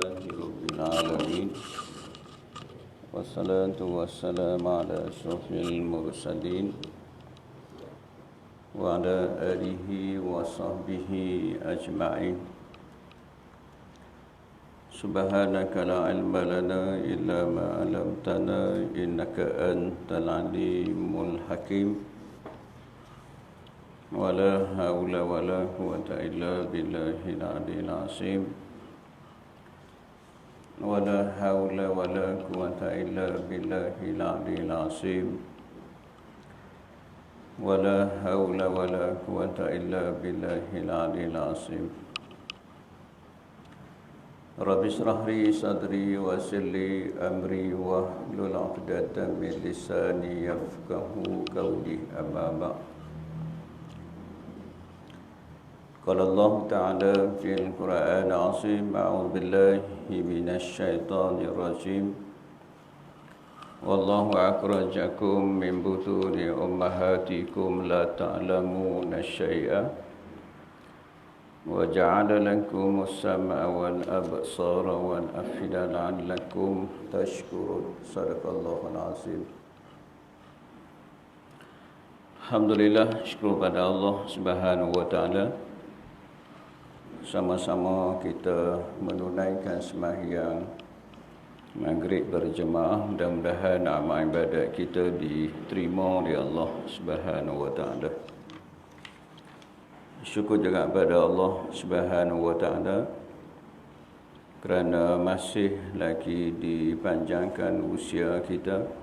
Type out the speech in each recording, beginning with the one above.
لله رب العالمين والصلاة والسلام على أشرف المرسلين وعلى آله وصحبه أجمعين. سبحانك لا علم لنا إلا ما علمتنا إنك أنت العليم الحكيم ولا حول ولا قوة إلا بالله العلي العظيم ولا حول ولا قوة إلا بالله العلي العظيم ولا حول ولا قوة إلا بالله العلي العظيم. رب اشرح لي صدري ويسر لي أمري واحلل عقدة من لساني يفقهوا قولي. أما بعد. قال الله تعالى في القرآن العظيم: أعوذ بالله من الشيطان الرجيم والله أخرجكم من بطون أمهاتكم لا تعلمون شيئا وجعل لكم السمع والأبصار والأفئدة لعلكم تشكرون. صدق الله العظيم. Alhamdulillah, syukur pada Allah Subhanahu wa taala. Sama-sama kita menunaikan sembahyang Maghrib berjemaah. Mudah-mudahan amal ibadat kita diterima oleh Allah Subhanahu wa taala. Syukur juga kepada Allah Subhanahu wa taala kerana masih lagi dipanjangkan usia kita.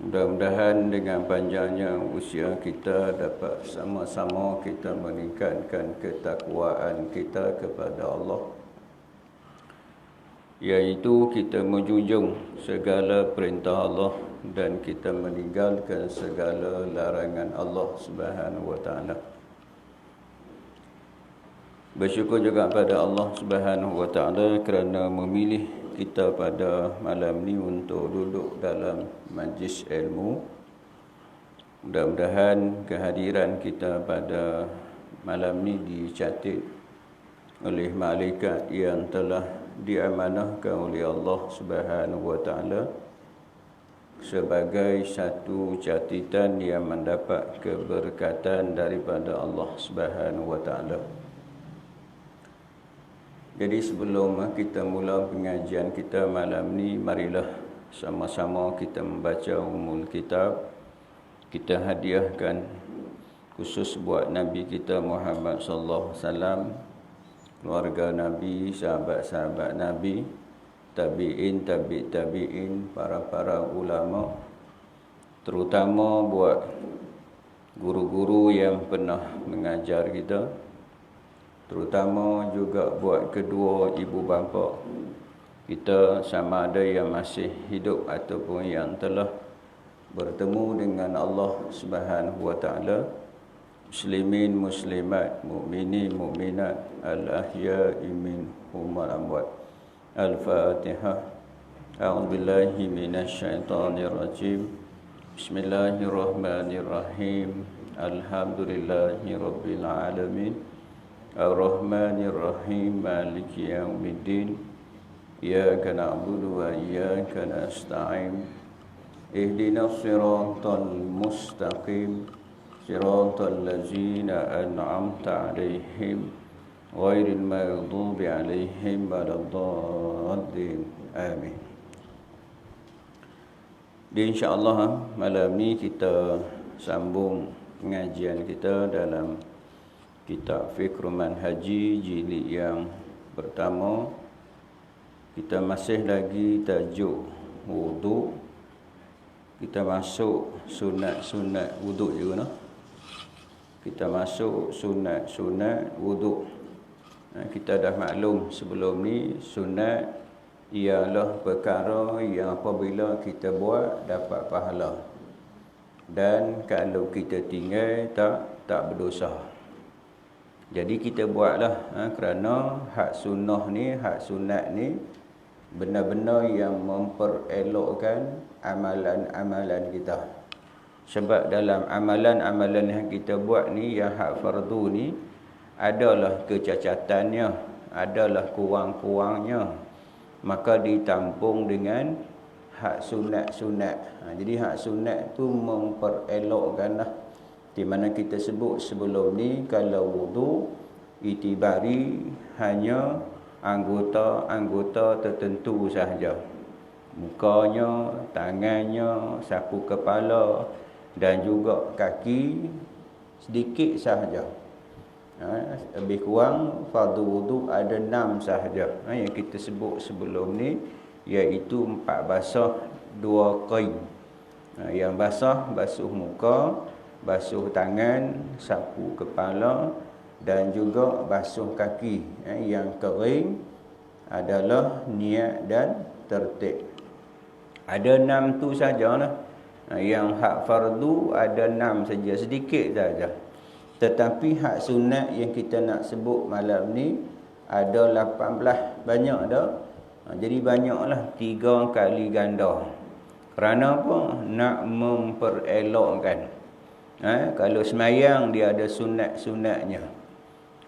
Mudah-mudahan dengan panjangnya usia kita dapat sama-sama kita meningkatkan ketakwaan kita kepada Allah, iaitu kita menjunjung segala perintah Allah dan kita meninggalkan segala larangan Allah Subhanahu wa taala. Bersyukur juga pada Allah Subhanahu wa taala kerana memilih kita pada malam ni untuk duduk dalam majlis ilmu. Mudah-mudahan kehadiran kita pada malam ni dicatat oleh malaikat yang telah diamanahkan oleh Allah Subhanahu wa taala sebagai satu catatan yang mendapat keberkatan daripada Allah Subhanahu wa taala. Jadi sebelum kita mula pengajian kita malam ni, marilah sama-sama kita membaca Ummul Kitab. Kita hadiahkan khusus buat Nabi kita Muhammad sallallahu alaihi wasallam, keluarga Nabi, sahabat-sahabat Nabi, tabi'in, tabi'in, para ulama, terutama buat guru-guru yang pernah mengajar kita, terutama juga buat kedua ibu bapa kita, sama ada yang masih hidup ataupun yang telah bertemu dengan Allah Subhanahu wa taala, muslimin muslimat, mukminin mukminat, al-ahya'i minhum wal amwat. Al-Fatihah. A'udzubillahi minasyaitonir rajim. Bismillahirrahmanirrahim. Alhamdulillahi rabbil alamin. Ar-Rahmanir-Rahim, Maliki Yaumiddin. Iyyaka na'budu wa iyyaka nasta'in. Ihdinas siratal mustaqim, siratal ladzina an'amta 'alaihim ghairil maghdubi 'alaihim waladdallin. Amin. Insya-Allah malam ni kita sambung pengajian kita dalam Kitab Fiqh Manhaji jilid yang pertama. Kita masih lagi tajuk wudu. Kita masuk sunat-sunat wudu juga, no? Kita masuk sunat-sunat wudu. Kita dah maklum sebelum ni, sunat ialah perkara yang apabila kita buat dapat pahala, dan kalau kita tinggal tak berdosa. Jadi kita buatlah kerana hak sunnah ni, hak sunat ni benar-benar yang memperelokkan amalan-amalan kita. Sebab dalam amalan-amalan yang kita buat ni, yang hak fardu ni, adalah kecacatannya, adalah kurang-kurangnya, maka ditampung dengan hak sunat-sunat. Jadi hak sunat tu memperelokkanlah. Di mana kita sebut sebelum ni, kalau wudu itibari hanya anggota-anggota tertentu sahaja. Mukanya, tangannya, sapu kepala dan juga kaki sedikit sahaja. Lebih kurang fardu wudu ada 6 sahaja yang kita sebut sebelum ni, iaitu 4 basah 2 qaim. Yang basah basuh muka, basuh tangan, sapu kepala dan juga basuh kaki. Yang kering adalah niat dan tertib. Ada 6 tu sajalah. Yang hak fardu ada 6 saja, sedikit saja. Tetapi hak sunat yang kita nak sebut malam ni ada 18, banyak dah. Jadi banyaklah, 3 kali ganda. Kerana apa? Nak memperelokkan. Kalau semayang dia ada sunat-sunatnya.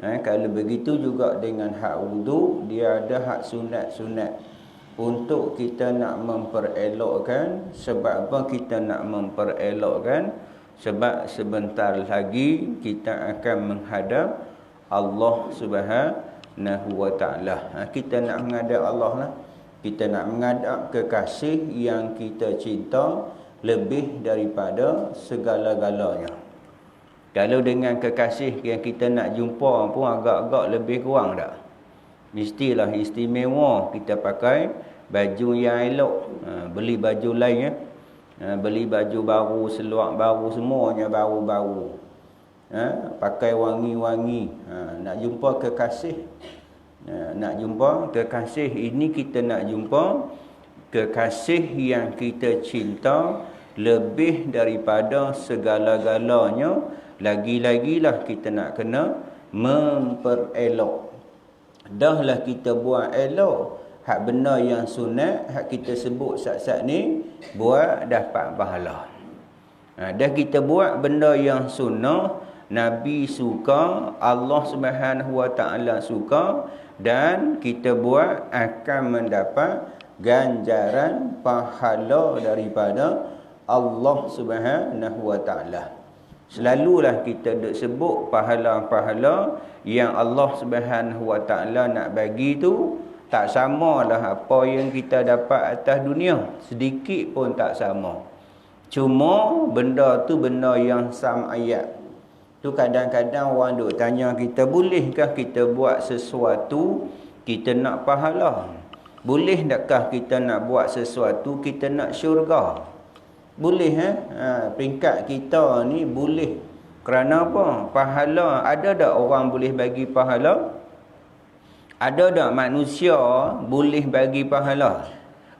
Kalau begitu juga dengan hak wudu, dia ada hak sunat-sunat. Untuk kita nak memperelokkan, sebab apa kita nak memperelokkan? Sebab sebentar lagi kita akan menghadap Allah Subhanahu wa ta'ala. Kita nak menghadap Allah lah. Kita nak menghadap kekasih yang kita cinta lebih daripada segala-galanya. Kalau dengan kekasih yang kita nak jumpa pun agak-agak lebih kurang tak? Mestilah istimewa kita pakai baju yang elok. Beli baju lain beli baju baru, seluar baru, semuanya baru-baru. Pakai wangi-wangi. Nak jumpa kekasih. Nak jumpa kekasih ini, kita nak jumpa kekasih yang kita cinta lebih daripada segala-galanya. Lagi-lagilah kita nak kena memperelok. Dahlah kita buat elok hak benda yang sunat, hak kita sebut sat-sat ni, buat dapat pahala. Dah kita buat benda yang sunnah, Nabi suka, Allah Subhanahu wa ta'ala suka, dan kita buat akan mendapat ganjaran pahala daripada Allah Subhanahu wa ta'ala. Selalulah kita duk sebut pahala-pahala yang Allah Subhanahu wa ta'ala nak bagi tu, tak samalah apa yang kita dapat atas dunia. Sedikit pun tak sama. Cuma benda tu benda yang sam'iyat. Tu kadang-kadang orang duk tanya kita, bolehkah kita buat sesuatu kita nak pahala? Boleh takkah kita nak buat sesuatu kita nak syurga? Boleh peringkat kita ni boleh. Kerana apa? Pahala. Ada tak orang boleh bagi pahala? Ada tak manusia boleh bagi pahala?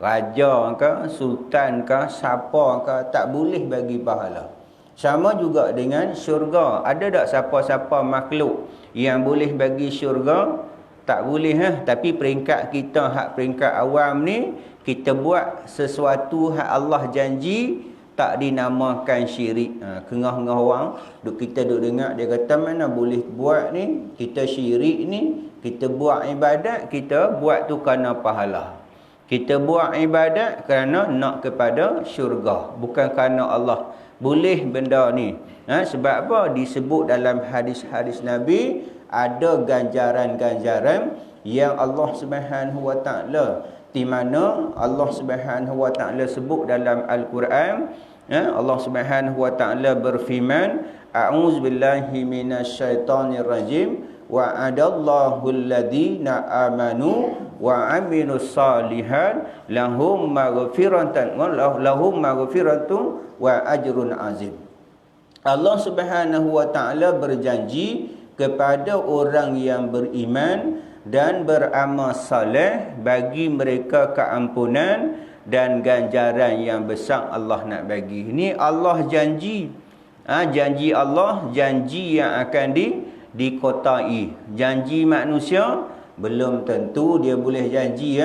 Raja ke, sultan ke, siapa ke, tak boleh bagi pahala. Sama juga dengan syurga. Ada tak siapa-siapa makhluk yang boleh bagi syurga? Tak boleh. Tapi peringkat kita, hak peringkat awam ni, kita buat sesuatu hak Allah janji, tak dinamakan syirik. Kengah-kengah orang kita duk dengar dia kata, mana boleh buat ni, kita syirik ni. Kita buat ibadat, kita buat tu kerana pahala. Kita buat ibadat kerana nak kepada syurga, bukan kerana Allah. Boleh benda ni. Sebab apa? Disebut dalam hadis-hadis Nabi, ada ganjaran-ganjaran yang Allah Subhanahu wa ta'ala, di mana Allah Subhanahu wa ta'ala sebut dalam Al-Quran. Allah Subhanahu wa ta'ala berfirman, a'udzubillahi minasyaitonirrajim, wa'adallahu alladhina amanu wa amilus salihat lahum maghfiratan wa ajrun azim. Allah Subhanahu wa ta'ala berjanji kepada orang yang beriman dan beramal saleh, bagi mereka keampunan dan ganjaran yang besar Allah nak bagi. Ini Allah janji. Janji Allah, janji yang akan dikotai. Janji manusia belum tentu dia boleh janji.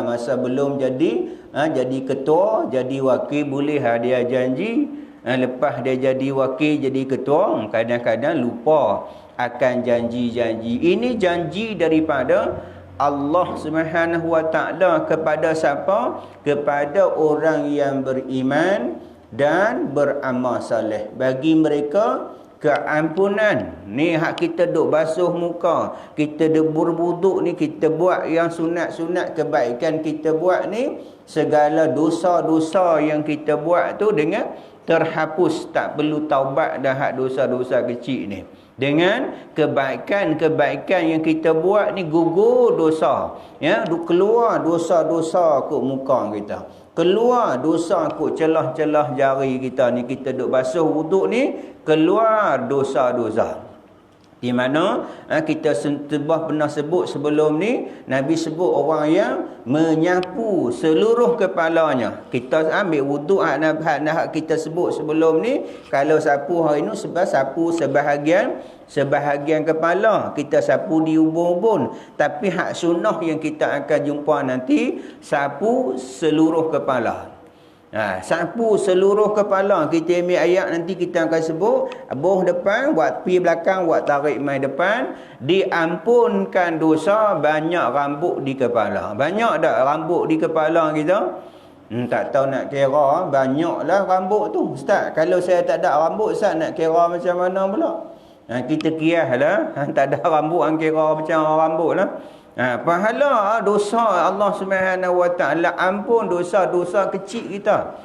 Masa belum jadi ketua, jadi wakil, boleh dia janji. Lepas dia jadi wakil, jadi ketua, kadang-kadang lupa akan janji-janji. Ini janji daripada Allah Subhanahu Wa Taala kepada siapa? Kepada orang yang beriman dan beramal soleh. Bagi mereka keampunan. Ni hak kita duk basuh muka, kita duk berwuduk ni, kita buat yang sunat-sunat kebaikan kita buat ni, segala dosa-dosa yang kita buat tu dengan terhapus, tak perlu taubat dah hak dosa-dosa kecil ni. Dengan kebaikan-kebaikan yang kita buat ni gugur dosa. Ya, keluar dosa-dosa kot muka kita. Keluar dosa kot celah-celah jari kita ni, kita duk basuh wuduk ni, keluar dosa-dosa. Di mana kita pernah sebut sebelum ni, Nabi sebut orang yang menyapu seluruh kepalanya. Kita ambil wuduk hak kita sebut sebelum ni, kalau sapu hari ni sebab sapu sebahagian kepala, kita sapu di ubun-ubun. Tapi hak sunnah yang kita akan jumpa nanti, sapu seluruh kepala. Sapu seluruh kepala. Kita ambil ayat nanti kita akan sebut, buh depan, buat pi belakang, buat tarik mai depan, diampunkan dosa banyak rambut di kepala. Banyak tak rambut di kepala kita? Tak tahu nak kira, banyaklah rambut tu. Ustaz, kalau saya tak ada rambut, Ustaz nak kira macam mana pula? Kita kira lah, tak ada rambut, kira macam rambut lah. Pahala dosa Allah Subhanahu Wa Taala ampun dosa-dosa kecil kita.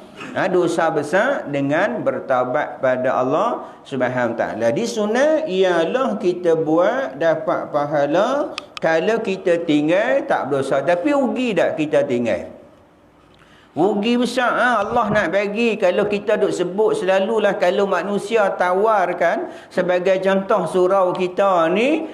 Dosa besar dengan bertaubat pada Allah Subhanahu Wa Taala. Di sunnah ialah kita buat dapat pahala, kalau kita tinggal tak berdosa. Tapi rugi tak kita tinggal? Rugi besar. Allah nak bagi. Kalau kita duk sebut selalulah, kalau manusia tawarkan sebagai contoh surau kita ni,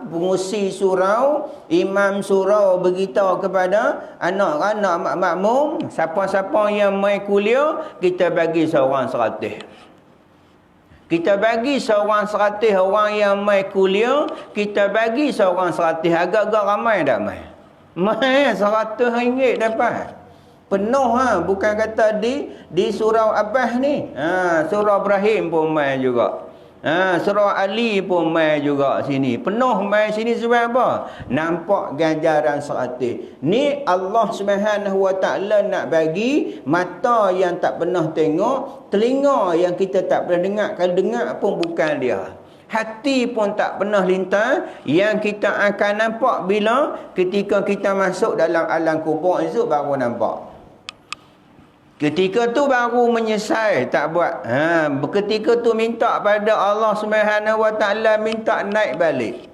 pengusi surau, imam surau beritahu kepada anak-anak makmum, siapa-siapa yang mai kuliah, kita bagi seorang 100. Kita bagi seorang 100 orang yang mai kuliah, kita bagi seorang 100. Agak-agak ramai tak mai? Mai RM100 dapat. Penuh bukan kata di surau Abbas ni. Surau Ibrahim pun mai juga. Surau Ali pun mai juga sini. Penuh mai sini sebab apa? Nampak ganjaran 100. Ni Allah Subhanahu Wa Taala nak bagi mata yang tak pernah tengok, telinga yang kita tak pernah dengar. Kalau dengar pun bukan dia. Hati pun tak pernah lintas, yang kita akan nampak bila ketika kita masuk dalam alam kubur itu baru nampak. Ketika tu baru menyesal tak buat. Ketika tu minta pada Allah Subhanahu Wa Taala, minta naik balik.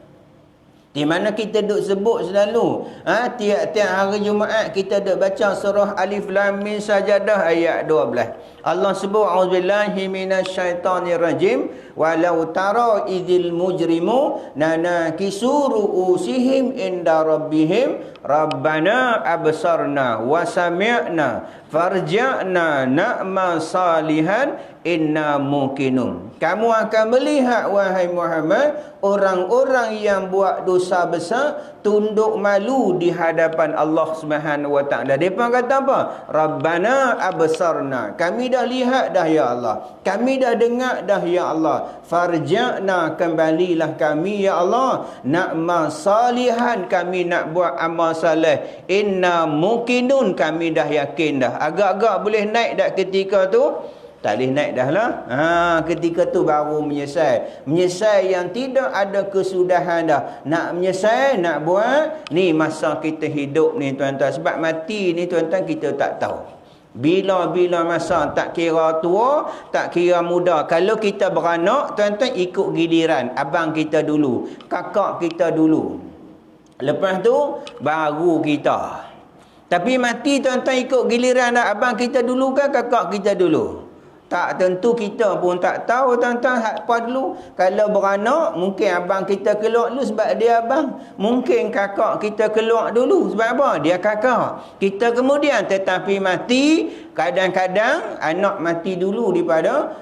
Di mana kita duk sebut selalu, tiap-tiap hari Jumaat kita duk baca surah Alif Lam Mim Sajadah ayat 12. Allah sebut auzubillahi minasyaitonirrajim, walau tara idzil mujrimu nanakisu ru'usihim inda rabbihim rabbana absarna wa sami'na farja'na na'mal salihan inna muqinun. Kamu akan melihat wahai Muhammad, orang-orang yang buat dosa besar tunduk malu di hadapan Allah Subhanahu Wa Taala. Depa kata apa? Rabbana absarna. Kami dah lihat dah ya Allah. Kami dah dengar dah ya Allah. Farja'na, kembalilah kami ya Allah. Na'mal salihan, kami nak buat amal saleh. Inna muqinun, kami dah yakin dah. Agak-agak boleh naik dak ketika tu? Tak boleh naik dah lah. Ketika tu baru menyesal. Menyesal yang tidak ada kesudahan dah. Nak menyesal, nak buat. Ni masa kita hidup ni tuan-tuan. Sebab mati ni tuan-tuan kita tak tahu. Bila-bila masa, tak kira tua, tak kira muda. Kalau kita beranak, tuan-tuan ikut giliran. Abang kita dulu, kakak kita dulu. Lepas tu, baru kita. Tapi mati tuan-tuan ikut giliran dah. Abang kita dulu kan kakak kita dulu? Tak tentu, kita pun tak tahu tuan-tuan apa dulu. Kalau beranak, mungkin abang kita keluar dulu sebab dia abang. Mungkin kakak kita keluar dulu sebab apa? Dia kakak. Kita kemudian, tetapi mati, kadang-kadang anak mati dulu daripada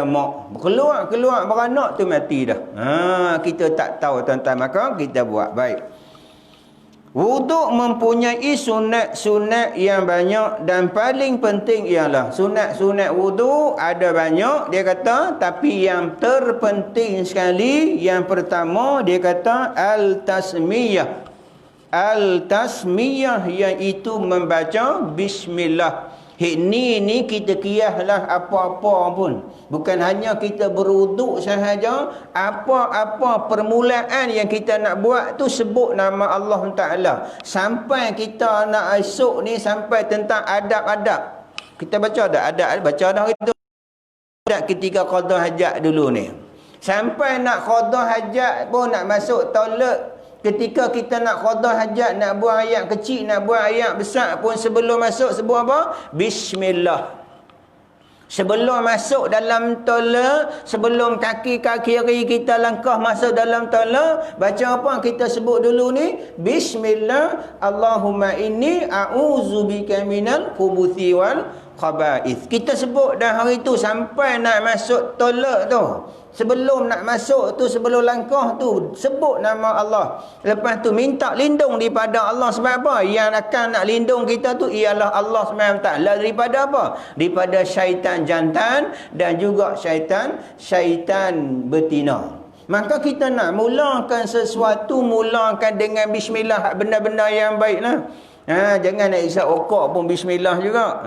mak. Keluar beranak tu mati dah. Kita tak tahu tuan-tuan, maka kita buat baik. Wuduk mempunyai sunat-sunat yang banyak dan paling penting ialah sunat-sunat wuduk ada banyak dia kata, tapi yang terpenting sekali yang pertama dia kata al-tasmiyah. Al-tasmiyah iaitu membaca bismillah. Ni kita kiyahlah apa-apa pun. Bukan hanya kita berwuduk sahaja, apa-apa permulaan yang kita nak buat tu sebut nama Allah Ta'ala. Sampai kita nak esok ni sampai tentang adab-adab. Kita baca dah adab, baca dah itu. Adab ketika qada hajat dulu ni. Sampai nak qada hajat pun nak masuk toilet. Ketika kita nak qada hajat, nak buang air kecil, nak buang air besar pun sebelum masuk sebut apa? Bismillah. Sebelum masuk dalam toilet, sebelum kaki kiri kita langkah masuk dalam toilet, baca apa kita sebut dulu ni? Bismillah. Allahumma inni a'udzubika minal khubuthi wal khaba'ith. Kita sebut dah hari tu sampai nak masuk toilet tu. Sebelum nak masuk tu, sebelum langkah tu, sebut nama Allah. Lepas tu minta lindung daripada Allah. Sebab apa? Yang akan nak lindung kita tu ialah Allah SWT. Daripada apa? Daripada syaitan jantan dan juga syaitan betina. Maka kita nak mulakan sesuatu, mulakan dengan bismillah, benda-benda yang baiklah. Jangan nak isap okok pun bismillah juga.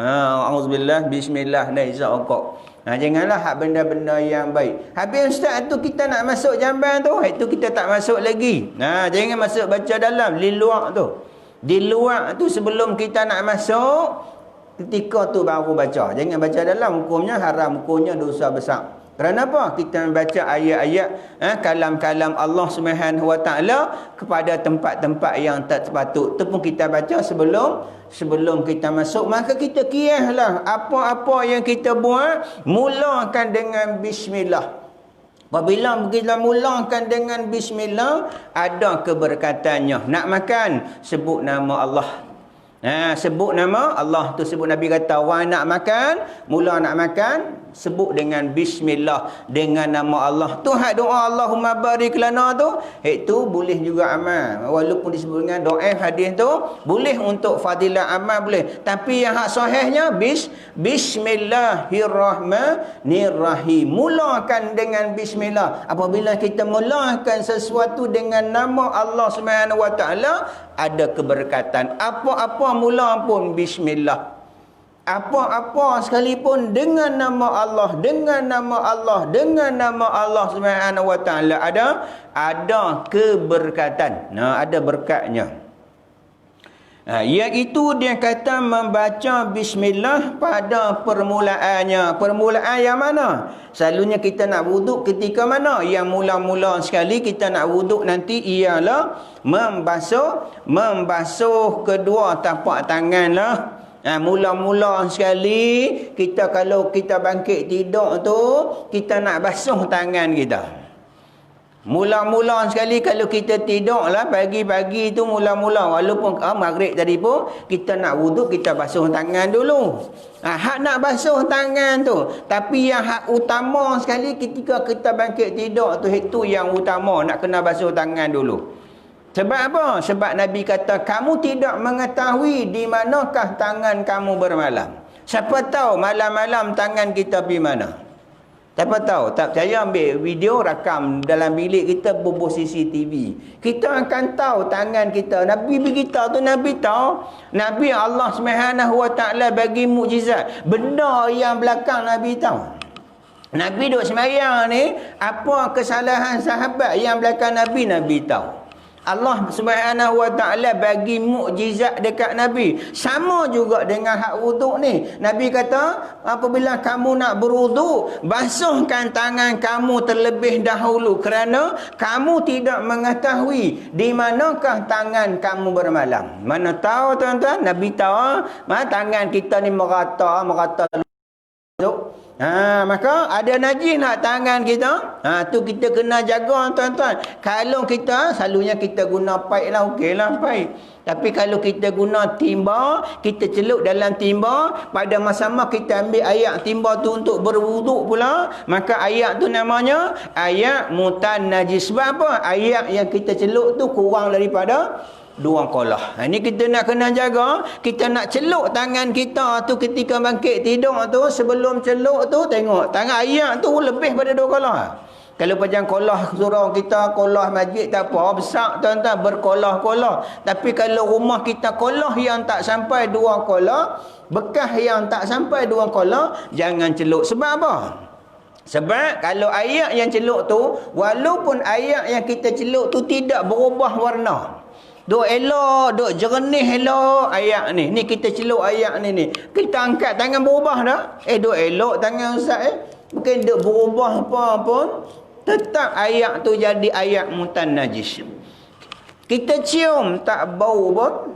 Auzubillah, bismillah nak isap okok. Janganlah hak benda-benda yang baik. Habis ustaz tu kita nak masuk jamban tu, itu kita tak masuk lagi. Jangan masuk baca dalam, di luar tu. Di luar tu sebelum kita nak masuk, ketika tu baru baca. Jangan baca dalam, hukumnya haram, hukumnya dosa besar. Kerana apa? Kita membaca ayat-ayat kalam-kalam Allah Subhanahu Wa Taala kepada tempat-tempat yang tak sepatut. Itu pun kita baca sebelum kita masuk. Maka kita kiyahlah apa-apa yang kita buat, mulakan dengan bismillah. Apabila kita mulakan dengan bismillah, ada keberkatannya. Nak makan, sebut nama Allah. Sebut nama Allah tu, sebut Nabi kata, wah nak makan, mula nak makan, sebut dengan bismillah, dengan nama Allah. Tu hak doa Allahumma barik lana tu, itu boleh juga amal. Walaupun disebut dengan doa hadis tu, boleh untuk fadilah amal boleh. Tapi yang hak sahihnya bismillahirrahmanirrahim. Mulakan dengan bismillah. Apabila kita mulakan sesuatu dengan nama Allah Subhanahu Wa Taala, ada keberkatan. Apa-apa mula pun bismillah. Apa-apa sekalipun dengan nama Allah, dengan nama Allah, dengan nama Allah Subhanahu Wa Taala ada keberkatan. Ada berkatnya. Iaitu dia kata membaca bismillah pada permulaannya. Permulaan yang mana? Selalunya kita nak wuduk ketika mana? Yang mula-mula sekali kita nak wuduk nanti ialah membasuh kedua tapak tangan lah. Mula-mula sekali kita, kalau kita bangkit tidur tu, kita nak basuh tangan kita. Mula-mula sekali kalau kita tidur lah pagi-pagi tu, mula-mula walaupun maghrib tadi pun kita nak wuduk, kita basuh tangan dulu. Hak nak basuh tangan tu, tapi yang hak utama sekali ketika kita bangkit tidur tu, itu yang utama, nak kena basuh tangan dulu. Sebab apa? Sebab Nabi kata, kamu tidak mengetahui di manakah tangan kamu bermalam. Siapa tahu malam-malam tangan kita pergi mana? Siapa tahu? Tak percaya, ambil video, rakam dalam bilik kita, bubuh CCTV. Kita akan tahu tangan kita. Nabi kita tu, Nabi tahu. Nabi Allah Subhanahu Wa Taala bagi mukjizat. Benda yang belakang Nabi tahu. Nabi duduk sembahyang ni, apa kesalahan sahabat yang belakang Nabi, Nabi tahu. Allah Subhanahu Wa Taala bagi mukjizat dekat Nabi. Sama juga dengan hak wuduk ni. Nabi kata, apabila kamu nak berwuduk, basuhkan tangan kamu terlebih dahulu, kerana kamu tidak mengetahui di manakah tangan kamu bermalam. Mana tahu tuan-tuan? Nabi tahu tangan kita ni merata maka ada najis nak tangan kita, tu kita kena jaga tuan-tuan. Kalau kita, selalunya kita guna paip lah, okeylah paip. Tapi kalau kita guna timba, kita celup dalam timba, pada masa kita ambil air timba tu untuk berwuduk pula, maka air tu namanya air mutan najis. Sebab apa? Air yang kita celup tu kurang daripada dua kolah. Ini kita nak kena jaga. Kita nak celuk tangan kita tu ketika bangkit tidur tu. Sebelum celuk tu tengok tangan ayat tu lebih pada dua kolah. Kalau macam kolah surau kita, kolah masjid tak apa, besar tuan-tuan, berkolah-kolah. Tapi kalau rumah kita kolah yang tak sampai dua kolah, bekas yang tak sampai dua kolah, jangan celuk. Sebab apa? Sebab kalau air yang celuk tu, walaupun air yang kita celuk tu tidak berubah warna, duk elok, duk jernih elok air ni. Ni kita celuk air ni. Kita angkat tangan berubah dah. Duk elok tangan ustaz bukan duk berubah apa pun. Tetap air tu jadi air mutan najis. Kita cium tak bau pun.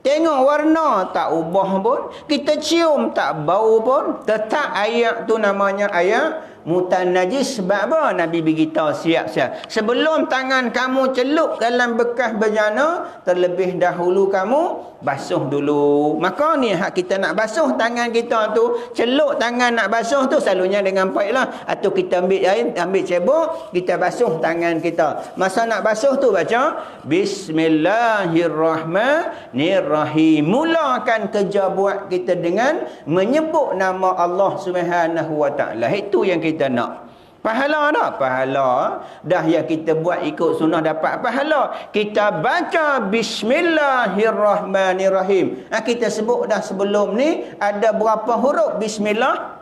Tengok warna tak ubah pun. Kita cium tak bau pun. Tetap air tu namanya air mutan najis. Sebab apa? Nabi beritahu siap-siap. Sebelum tangan kamu celup dalam bekas bejana, terlebih dahulu kamu basuh dulu. Maka ni hak kita nak basuh tangan kita tu. Celup tangan nak basuh tu selalunya dengan paip lah. Atau kita ambil air, ambil cebok, kita basuh tangan kita. Masa nak basuh tu baca Bismillahirrahmanirrahim. Mulakan kerja buat kita dengan menyebut nama Allah Subhanahu wa taala. Itu yang kita nak. Pahala tak? Pahala. Dah yang kita buat ikut sunnah dapat pahala. Kita baca Bismillahirrahmanirrahim. Kita sebut dah sebelum ni ada berapa huruf Bismillah?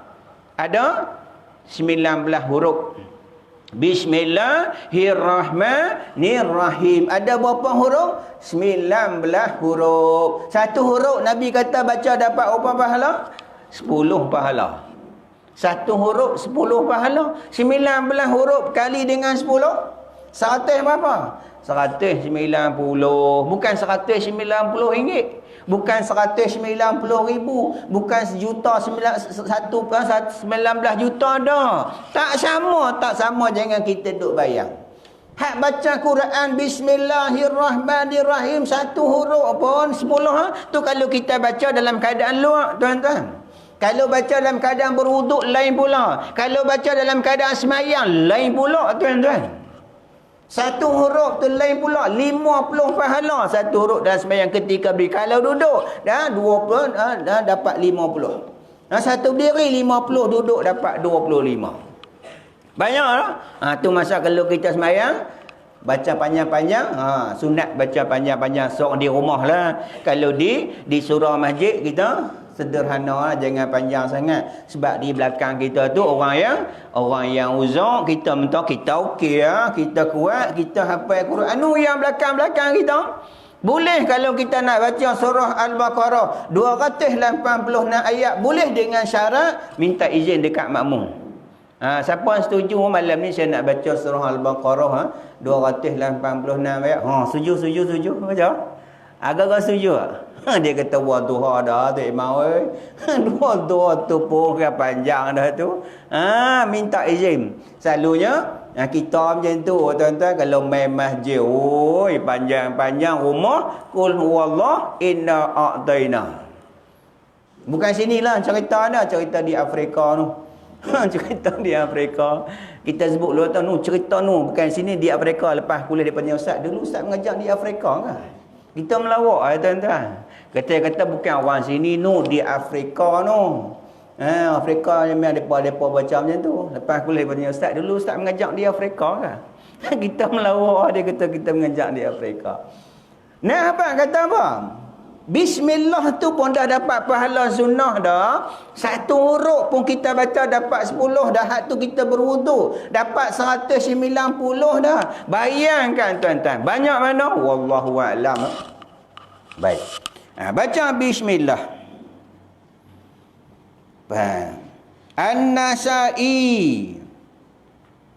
Ada 19 huruf. Bismillahirrahmanirrahim. Ada berapa huruf? 19 huruf. Satu huruf Nabi kata baca dapat berapa pahala? 10 pahala. Satu huruf 10 pahala. 19 huruf kali dengan 10, 100 berapa? 190. Bukan 190 ringgit. Bukan 190 ribu. Bukan 19 juta dah. Tak sama. Jangan kita duk bayang. Hak baca Quran Bismillahirrahmanirrahim satu huruf pun 10 tu kalau kita baca dalam keadaan luar tuan-tuan. Kalau baca dalam keadaan berwuduk lain pula. Kalau baca dalam keadaan semayang lain pula tuan-tuan. Satu huruf tu lain pula. 50 pahala satu huruf dalam semayang ketika berdiri. Kalau duduk dah 20 dah dapat 50. Satu berdiri 50, duduk dapat 25. Banyak lah. Tu masa kalau kita semayang baca panjang-panjang, sunat baca panjang-panjang seorang di rumah lah. Kalau di surau masjid kita sederhana lah, jangan panjang sangat. Sebab di belakang kita tu orang yang uzur, kita minta kita okey lah, kita kuat, kita hafal Quran. Yang belakang-belakang kita boleh kalau kita nak baca surah Al-Baqarah 286 ayat, boleh dengan syarat minta izin dekat makmum. Siapa yang setuju malam ni saya nak baca surah Al-Baqarah 286 ayat? Setuju baca? Agak-agak setuju tak? Dia kata buat duha dah tu imam duha tu pun panjang dah tu. Minta izin. Selalunya kita macam tu tuan-tuan, kalau main masjid panjang-panjang rumah qul huwallah inna a'taina. Bukan sinilah cerita di Afrika tu. Cerita di Afrika. Kita sebut dulu tahu cerita bukan sini di Afrika. Lepas kuliah daripada ustaz, dulu ustaz mengajar di Afrika kan. Kita melawak tuan-tuan. Kata bukan orang sini di Afrika Afrika yang depa baca macam tu. Lepas kuliah daripada ustaz, dulu ustaz mengajar di Afrika kan. Kita melawak, dia kata kita mengajar di Afrika. Nah, kata apa? Bismillah tu pun dah dapat pahala sunnah dah. Satu huruf pun kita baca dapat 10 dah. Hak tu kita berwuduk dapat 190 dah. Bayangkan tuan-tuan, banyak mana? Wallahu a'lam. Baik. Baca bismillah. An-Nasa'i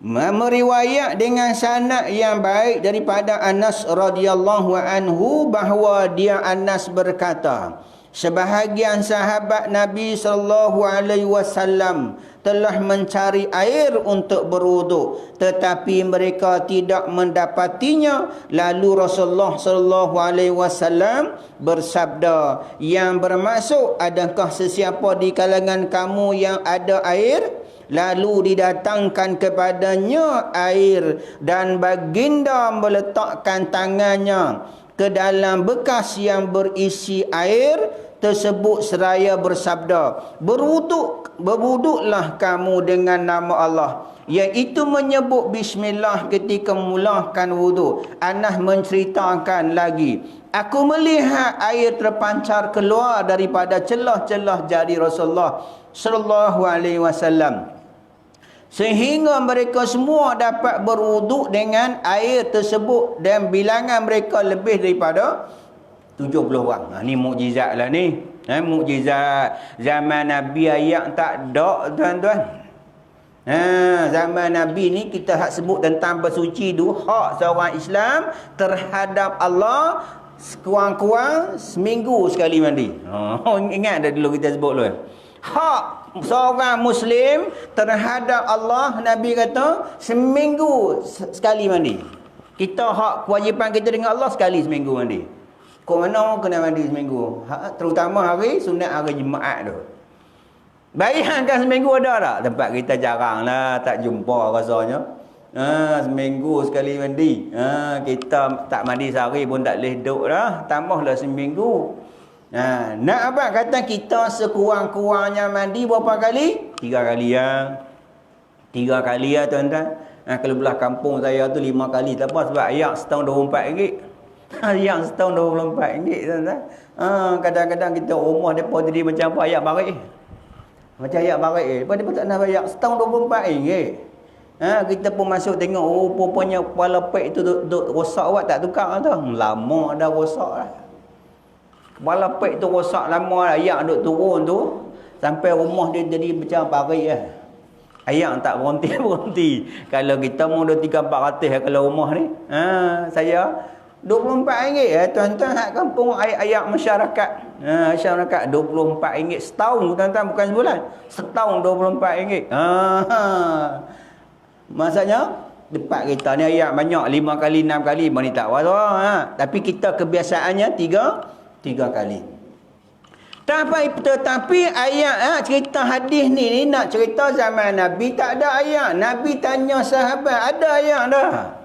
meriwayat dengan sanad yang baik daripada Anas radhiyallahu anhu bahawa dia Anas berkata, sebahagian sahabat Nabi sallallahu alaihi wasallam telah mencari air untuk berwuduk tetapi mereka tidak mendapatinya. Lalu Rasulullah sallallahu alaihi wasallam bersabda, yang bermaksud, adakah sesiapa di kalangan kamu yang ada air? Lalu didatangkan kepadanya air dan baginda meletakkan tangannya ke dalam bekas yang berisi air tersebut seraya bersabda, berwuduklah kamu dengan nama Allah, iaitu menyebut bismillah ketika memulakan wuduk. Anas menceritakan lagi, aku melihat air terpancar keluar daripada celah-celah jari Rasulullah sallallahu alaihi wasallam, sehingga mereka semua dapat berwuduk dengan air tersebut, dan bilangan mereka lebih daripada 70 orang. Ni mukjizat lah ni. Mukjizat. Zaman Nabi ayat tak ada, tuan-tuan. Zaman Nabi ni kita hak sebut tentang bersuci tu, hak seorang Islam terhadap Allah sekurang-kurang seminggu sekali mandi. Ingat dah dulu kita sebut dulu. Hak seorang Muslim terhadap Allah, Nabi kata seminggu sekali mandi. Kita hak kewajipan kita dengan Allah sekali seminggu mandi. Kau mana kena mandi seminggu? Terutama hari sunat hari Jumaat tu. Bayangkan seminggu ada tak? Tempat kita jarang lah, tak jumpa rasanya. Seminggu sekali mandi. Kita tak mandi sehari pun tak boleh duduk dah. Tambahlah seminggu. Nak apa? Kata kita sekurang-kurangnya mandi berapa kali? 3 kali ya. 3 kali ya, tuan-tuan. Kalau belah kampung saya tu 5 kali. Tak apa, sebab ayak setahun RM24. Yang setahun RM24, tuan-tuan. Kadang-kadang kita rumah mereka jadi macam apa, ayak barik. Macam ayak barik. Lepas dia tak nak bayar setahun RM24. Kita pun masuk tengok, rupanya kepala pek itu duk rosak awak, tak tukar tu. Lama dah rosak lah. Kepala pek tu rosak lama lah. Ayak duk turun tu, sampai rumah dia jadi macam barik lah. Ayak tak berhenti-berhenti. Kalau kita mau 300-400 kalau rumah ni. Saya RM24 tuan-tuan, hak kampung ayak masyarakat. Masyarakat RM24 setahun, tuan-tuan, bukan sebulan. Setahun RM24. Maksudnya depan kita ni ayak banyak, 5 kali 6 kali mana tak apa. Tapi kita kebiasaannya 3 kali. Tetapi ayat cerita hadis ni nak cerita zaman Nabi tak ada ayat. Nabi tanya sahabat, ada ayat dah.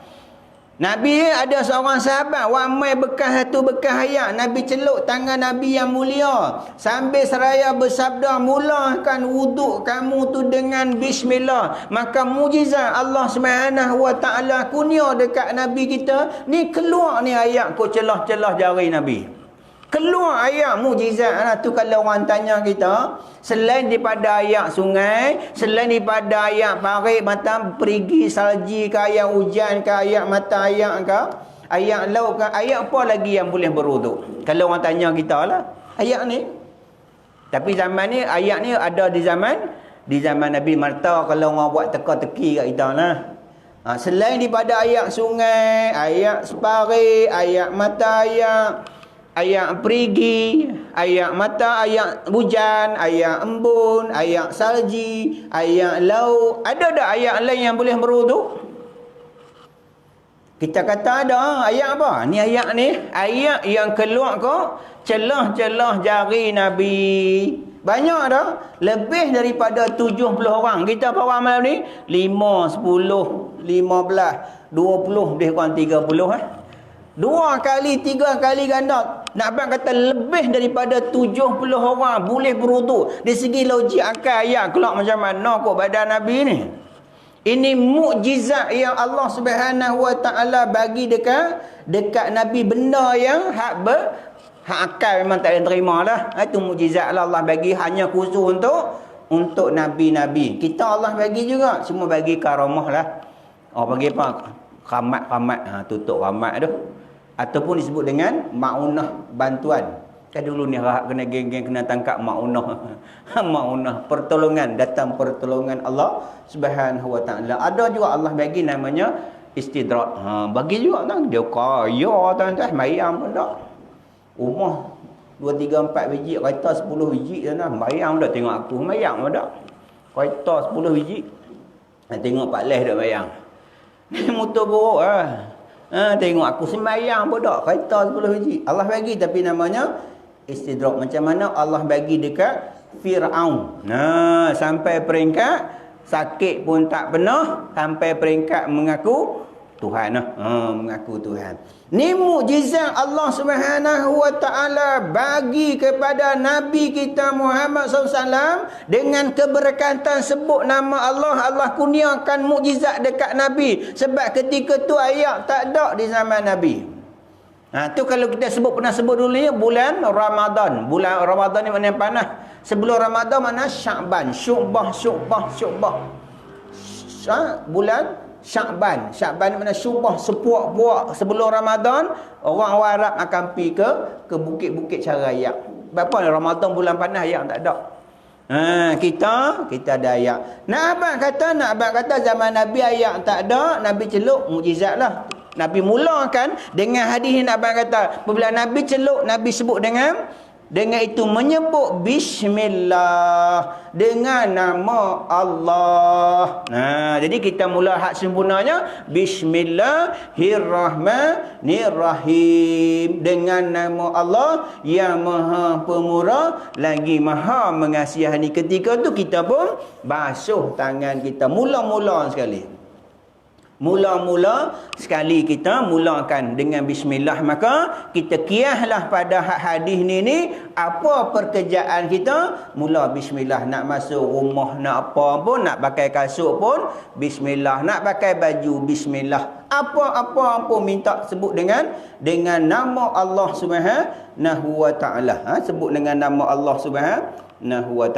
Nabi ada seorang sahabat wamai bekas satu bekas ayat. Nabi celuk tangan Nabi yang mulia sambil seraya bersabda, mulakan wuduk kamu tu dengan bismillah. Maka mujizat Allah Subhanahu wa taala kurnia dekat Nabi kita ni, keluar ni ayat ko celah-celah jari Nabi. Keluar ayat mujizat lah tu. Kalau orang tanya kita, selain daripada ayat sungai, selain daripada ayat parit mata perigi salji ke, ayat hujan ke, ayat mata ayat ke, ayat laut ke, ayat apa lagi yang boleh berwuduk? Kalau orang tanya kita lah ayat ni. Tapi zaman ni ayat ni ada di zaman Nabi Marta. Kalau orang buat teka-teki kat kita lah. Selain daripada ayat sungai, ayat separit, ayat mata ayat perigi, ayat mata, ayat hujan, ayat embun, ayat salji, ayat laut. Ada tak ayat lain yang boleh berwuduk? Kita kata ada. Ayat apa? Ni ayat ni. Ayat yang keluar ko celah-celah jari Nabi. Banyak dah. Lebih daripada 70 orang. Kita berapa malam ni? 5, 10, 15, 20, lebih kurang 30 2 kali, 3 kali ganda. Nak abang kata lebih daripada 70 orang boleh berwuduk. Dari segi logik akal ayat keluar macam mana kok badan Nabi ni. Ini mukjizat yang Allah Subhanahu wa taala bagi dekat Nabi, benda yang hak akal memang tak boleh terima lah. Itu mukjizat lah Allah bagi hanya khusus untuk Nabi-Nabi. Kita Allah bagi juga, semua bagi karamah lah. Bagi apa? Ramat, tutup ramat tu. Ataupun disebut dengan ma'unah bantuan. Kan dulu ni kena geng-geng kena tangkap ma'unah. Ma'unah pertolongan, datang pertolongan Allah Subhanahu wa taala. Ada juga Allah bagi namanya istidrak. Bagi juga kan dia kaya tuan-tuan, mayam pun tak. Rumah 2 3 4 biji, kereta 10 biji tuan-tuan. Mayam dah tengok aku, mayam pun tak. Kereta 10 biji. Tengok Pak Les dah mayam. Ni motor buruk lah. Tengok aku sembahyang pun tak. Kereta 10 biji. Allah bagi tapi namanya istidrak. Macam mana Allah bagi dekat Fir'aun. Sampai peringkat sakit pun tak pernah. Sampai peringkat mengaku Tuhan lah. Mengaku Tuhan. Ni mukjizat Allah Subhanahu wa taala bagi kepada Nabi kita Muhammad SAW dengan keberkatan sebut nama Allah. Allah kurniakan mukjizat dekat Nabi. Sebab ketika tu ayat tak ada di zaman Nabi. Tu kalau kita pernah sebut dulu ni bulan Ramadan. Bulan Ramadan ni mana yang panas. Sebelum Ramadan mana Sya'ban. Syu'bah. Bulan Sya'ban. Sya'ban ni mana Syu'bah. Sepuak-puak sebelum Ramadan. Orang Arab akan pergi ke bukit-bukit cari ayak. Berapa ni Ramadan bulan panas ayak tak ada. Kita ada ayak. Nak abang kata zaman Nabi ayak tak ada. Nabi celuk mukjizat lah. Nabi mulakan dengan hadis ni abang kata. Apabila Nabi celuk, Nabi sebut dengan itu menyebut bismillah dengan nama Allah. Jadi kita mula hak sempurnanya bismillahirrahmanirrahim dengan nama Allah yang Maha Pemurah lagi Maha Mengasihani. Ketika tu kita pun basuh tangan kita mula-mula sekali. Mula-mula sekali kita mulakan dengan bismillah, maka kita kiaslah pada hadis ni apa pekerjaan kita mula bismillah. Nak masuk rumah, nak apa pun, nak pakai kasut pun bismillah, nak pakai baju bismillah, apa-apa pun minta sebut dengan nama Allah Subhanahu wa taala. Sebut dengan nama Allah Subhanahu wa taala.